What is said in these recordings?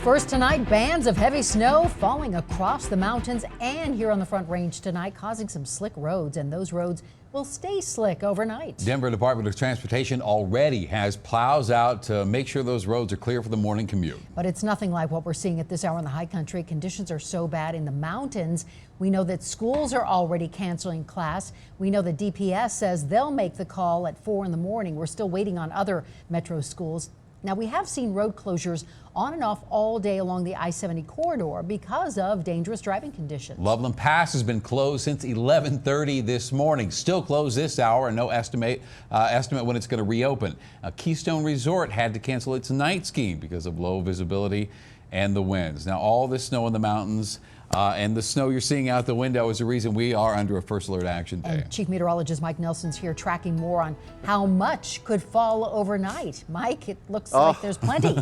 And first tonight, bands of heavy snow falling across the mountains and here on the Front Range tonight, causing some slick roads, and those roads will stay slick overnight. Denver Department of Transportation already has plows out to make sure those roads are clear for the morning commute. But it's nothing like what we're seeing at this hour in the high country. Conditions are so bad in the mountains. We know that schools are already canceling class. We know that DPS says they'll make the call at 4 in the morning. We're still waiting on other metro schools. Now, we have seen road closures on and off all day along the I-70 corridor because of dangerous driving conditions. Loveland Pass has been closed since 11:30 this morning. Still closed this hour, and no estimate when it's going to reopen. Keystone Resort had to cancel its night skiing because of low visibility and the winds. Now, all this snow in the mountains and the snow you're seeing out the window is the reason we are under a first alert action day. And Chief Meteorologist Mike Nelson's here tracking more on how much could fall overnight. Mike, it looks like there's plenty.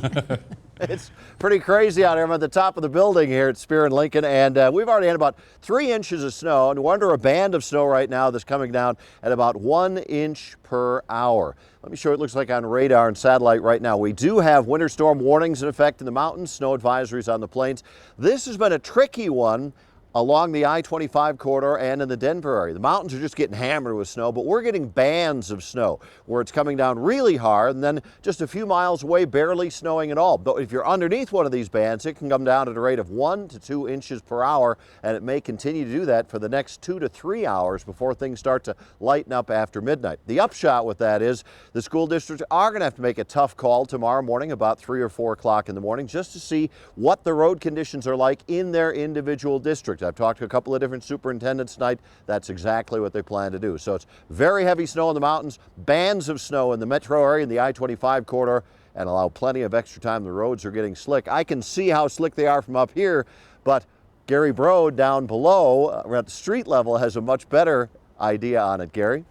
It's pretty crazy out here. I'm at the top of the building here at Spear and Lincoln, and we've already had about 3 inches of snow, and we're under a band of snow right now that's coming down at about 1 inch per hour. Let me show you what it looks like on radar and satellite right now. We do have winter storm warnings in effect in the mountains, snow advisories on the plains. This has been a tricky one along the I-25 corridor and in the Denver area. The mountains are just getting hammered with snow, but we're getting bands of snow where it's coming down really hard and then just a few miles away barely snowing at all. But if you're underneath one of these bands, it can come down at a rate of 1 to 2 inches per hour, and it may continue to do that for the next 2 to 3 hours before things start to lighten up after midnight. The upshot with that is the school districts are going to have to make a tough call tomorrow morning about 3 or 4 o'clock in the morning just to see what the road conditions are like in their individual district. I've talked to a couple of different superintendents tonight. That's exactly what they plan to do. So it's very heavy snow in the mountains, bands of snow in the metro area and the I-25 corridor, and allow plenty of extra time. The roads are getting slick. I can see how slick they are from up here, but Gary BRODE down below at the street level has a much better idea on it. Gary?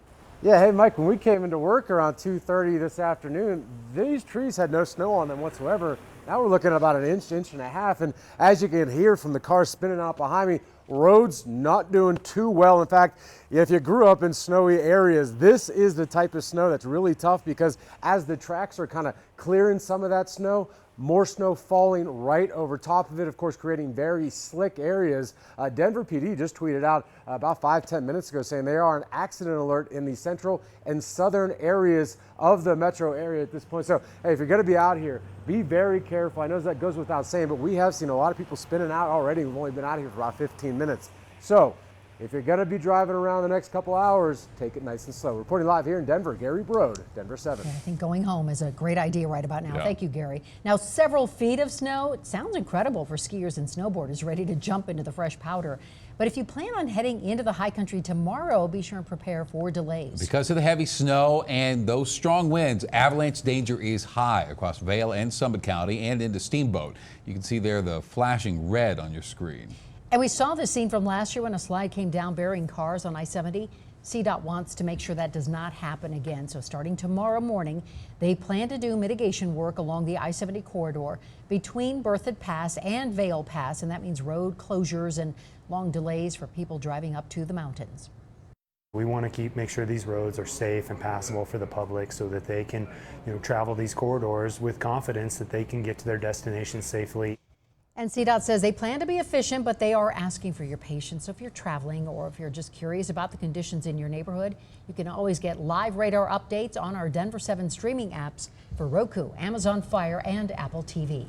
Yeah, hey Mike, when we came into work around 2:30 this afternoon, these trees had no snow on them whatsoever. Now we're looking at about an inch, inch and a half, and as you can hear from the cars spinning out behind me, roads not doing too well. In fact, if you grew up in snowy areas, this is the type of snow that's really tough because as the tracks are kind of clearing some of that snow, more snow falling right over top of it, of course, creating very slick areas. Denver PD just tweeted out about 5-10 minutes ago saying they are an accident alert in the central and southern areas of the metro area at this point. So, hey, if you're going to be out here, be very careful. I know that goes without saying, but we have seen a lot of people spinning out already. We've only been out here for about 15 minutes. So, if you're going to be driving around the next couple hours, take it nice and slow. Reporting live here in Denver, Gary BRODE, Denver 7. Yeah, I think going home is a great idea right about now. Yeah. Thank you, Gary. Now, several feet of snow. It sounds incredible for skiers and snowboarders ready to jump into the fresh powder. But if you plan on heading into the high country tomorrow, be sure and prepare for delays. Because of the heavy snow and those strong winds, avalanche danger is high across Vail and Summit County and into Steamboat. You can see there the flashing red on your screen. And we saw this scene from last year when a slide came down burying cars on I-70. CDOT wants to make sure that does not happen again. So starting tomorrow morning, they plan to do mitigation work along the I-70 corridor between Berthoud Pass and Vail Pass. And that means road closures and long delays for people driving up to the mountains. We want to make sure these roads are safe and passable for the public so that they can, travel these corridors with confidence that they can get to their destination safely. And CDOT says they plan to be efficient, but they are asking for your patience. So if you're traveling or if you're just curious about the conditions in your neighborhood, you can always get live radar updates on our Denver 7 streaming apps for Roku, Amazon Fire, and Apple TV.